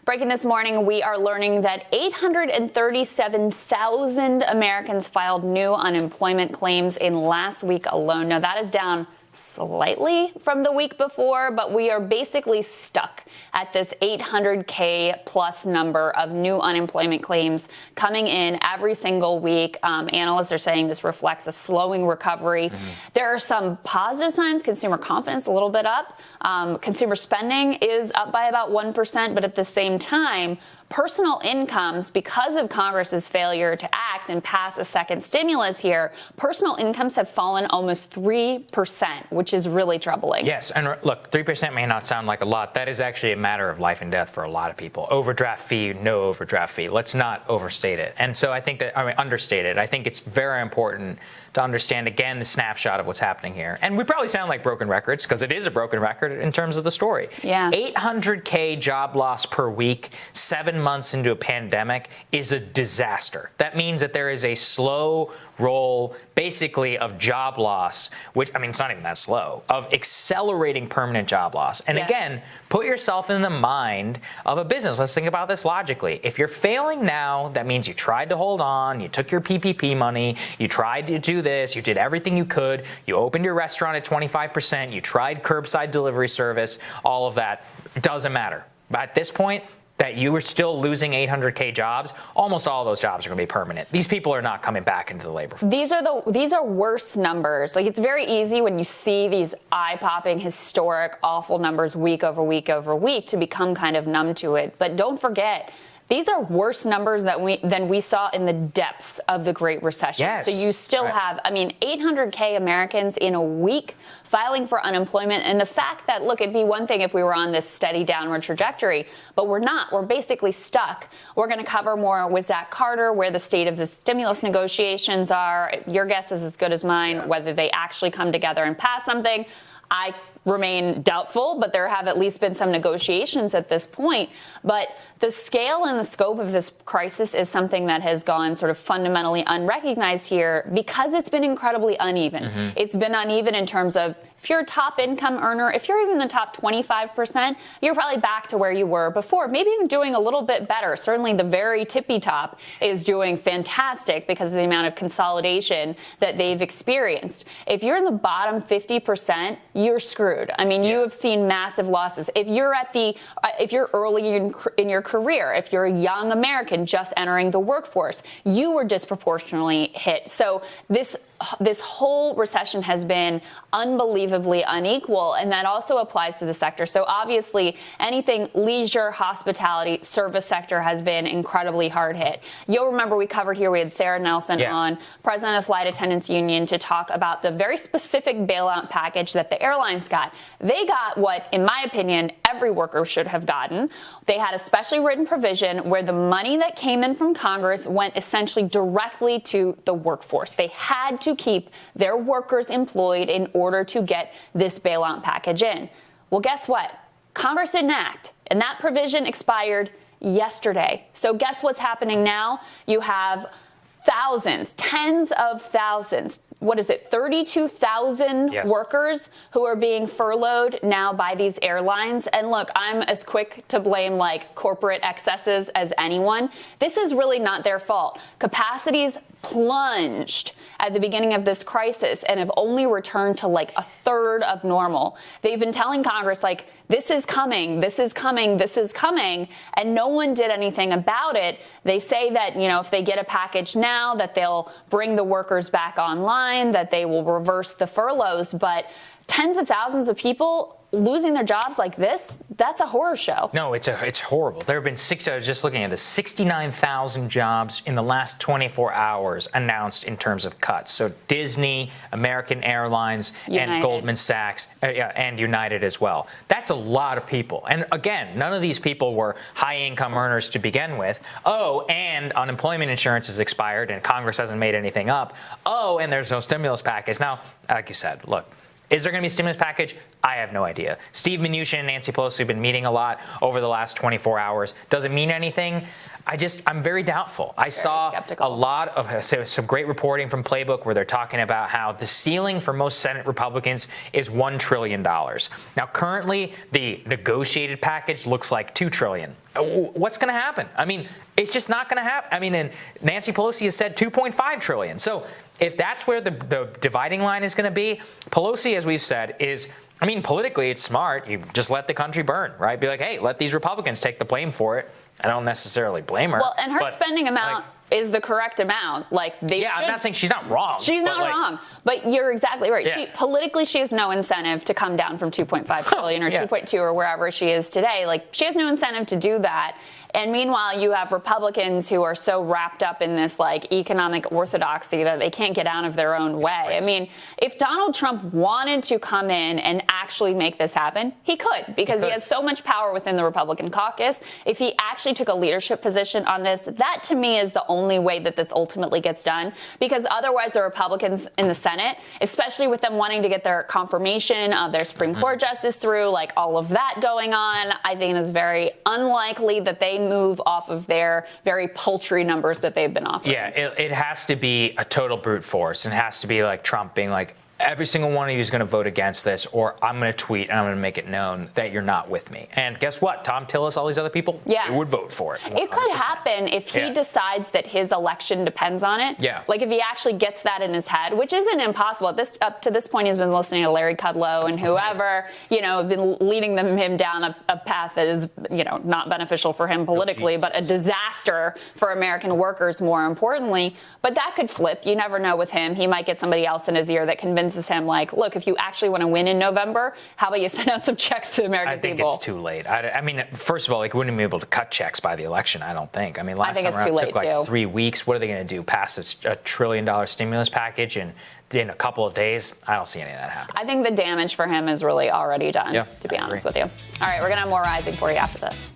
Breaking this morning, we are learning that 837,000 Americans filed new unemployment claims in last week alone. Now, that is down slightly from the week before, but we are basically stuck at this 800K plus number of new unemployment claims coming in every single week. Analysts are saying this reflects a slowing recovery. There are some positive signs. Consumer confidence a little bit up. Consumer spending is up by about 1%, but at the same time, personal incomes, because of Congress's failure to act and pass a second stimulus here, personal incomes have fallen almost 3%, which is really troubling. Yes, and look, 3% may not sound like a lot. That is actually a matter of life and death for a lot of people. Overdraft fee, no overdraft fee. Let's not overstate it. And so I think that, understate it. I think it's very important to understand, again, the snapshot of what's happening here. And we probably sound like broken records, because it is a broken record in terms of the story. Yeah. 800K job loss per week, 7 months into a pandemic, is a disaster. That means that there is a slow roll, basically, of job loss, which, I mean, it's not even that slow, of accelerating permanent job loss. And again, put yourself in the mind of a business. Let's think about this logically. If you're failing now, that means you tried to hold on, you took your PPP money, you tried to do this, you did everything you could, you opened your restaurant at 25%, you tried curbside delivery service, all of that. Doesn't matter. At this point, that you are still losing 800K jobs, almost all of those jobs are going to be permanent. These people are not coming back into the labor force. These are worse numbers. Like, it's very easy when you see these eye-popping, historic, awful numbers week over week over week to become kind of numb to it. But don't forget, these are worse numbers than we saw in the depths of the Great Recession. Yes. So you still have, 800K Americans in a week filing for unemployment. And the fact that, look, it'd be one thing if we were on this steady downward trajectory, but we're not. We're basically stuck. We're going to cover more with Zach Carter, where the state of the stimulus negotiations are. Your guess is as good as mine, whether they actually come together and pass something. I remain doubtful, but there have at least been some negotiations at this point. But the scale and the scope of this crisis is something that has gone sort of fundamentally unrecognized here because it's been incredibly uneven. It's been uneven in terms of, if you're a top income earner, if you're even the top 25%, you're probably back to where you were before, maybe even doing a little bit better. Certainly the very tippy top is doing fantastic because of the amount of consolidation that they've experienced. If you're in the bottom 50%, you're screwed. I mean, you have seen massive losses. If you're if you're early in your career, if you're a young American just entering the workforce, you were disproportionately hit. So this whole recession has been unbelievably unequal, and that also applies to the sector. So obviously, anything leisure, hospitality, service sector has been incredibly hard hit. You'll remember we covered here, we had Sarah Nelson on, president of the Flight Attendants Union, to talk about the very specific bailout package that the airlines got. They got what, in my opinion, every worker should have gotten. They had a specially written provision where the money that came in from Congress went essentially directly to the workforce. They had to keep their workers employed in order to get this bailout package in. Well, guess what? Congress didn't act, and that provision expired yesterday. So guess what's happening now? You have thousands, tens of thousands, 32,000 workers who are being furloughed now by these airlines. And look, I'm as quick to blame corporate excesses as anyone. This is really not their fault. Capacities plunged at the beginning of this crisis and have only returned to a third of normal. They've been telling Congress, this is coming, this is coming, this is coming, and no one did anything about it. They say that, if they get a package now, that they'll bring the workers back online, that they will reverse the furloughs, but tens of thousands of people losing their jobs like this, that's a horror show. No, it's horrible. There have been I was just looking at this, 69,000 jobs in the last 24 hours announced in terms of cuts. So Disney, American Airlines, and Goldman Sachs, and United as well. That's a lot of people. And again, none of these people were high-income earners to begin with. Oh, and unemployment insurance has expired and Congress hasn't made anything up. Oh, and there's no stimulus package. Now, like you said, look, Is there going to be a stimulus package? I have no idea. Steve Mnuchin and Nancy Pelosi have been meeting a lot over the last 24 hours. Does it mean anything? I'm very doubtful. I saw skeptical. a lot of some great reporting from Playbook where they're talking about how the ceiling for most Senate Republicans is $1 trillion. Now, currently, the negotiated package looks like $2 trillion. What's going to happen? I mean, it's just not going to happen. I mean, and Nancy Pelosi has said $2.5 trillion. So if that's where the dividing line is going to be, Pelosi, as we've said, is, I mean, politically, it's smart. You just let the country burn, right? Be like, hey, let these Republicans take the blame for it. I don't necessarily blame her. Well, and her spending amount is the correct amount. I'm not saying she's not wrong. She's not wrong, but you're exactly right. Yeah. Politically, she has no incentive to come down from 2.5 trillion or 2.2 or wherever she is today. She has no incentive to do that. And meanwhile, you have Republicans who are so wrapped up in this economic orthodoxy that they can't get out of their own way. I mean, if Donald Trump wanted to come in and actually make this happen, he could, because he has so much power within the Republican caucus. If he actually took a leadership position on this, that to me is the only way that this ultimately gets done, because otherwise the Republicans in the Senate, especially with them wanting to get their confirmation of their Supreme Court justice through, all of that going on, I think it is very unlikely that they move off of their very paltry numbers that they've been offering. Yeah, it has to be a total brute force, and it has to be like Trump being like, every single one of you is going to vote against this, or I'm going to tweet and I'm going to make it known that you're not with me. And guess what? Tom Tillis, all these other people, they would vote for it. 100%. It could happen if he decides that his election depends on it. Yeah. If he actually gets that in his head, which isn't impossible. Up to this point, he's been listening to Larry Kudlow and whoever, have been leading him down a path that is, not beneficial for him politically, but a disaster for American workers, more importantly. But that could flip. You never know with him. He might get somebody else in his ear that convinces him, look, if you actually want to win in November, how about you send out some checks to American people? I think it's too late. I mean, first of all, we wouldn't be able to cut checks by the election, I don't think. I mean, last time around it took 3 weeks. What are they going to do? Pass a $1 trillion stimulus package in a couple of days? I don't see any of that happening. I think the damage for him is really already done, to be honest with you. All right, we're going to have more Rising for you after this.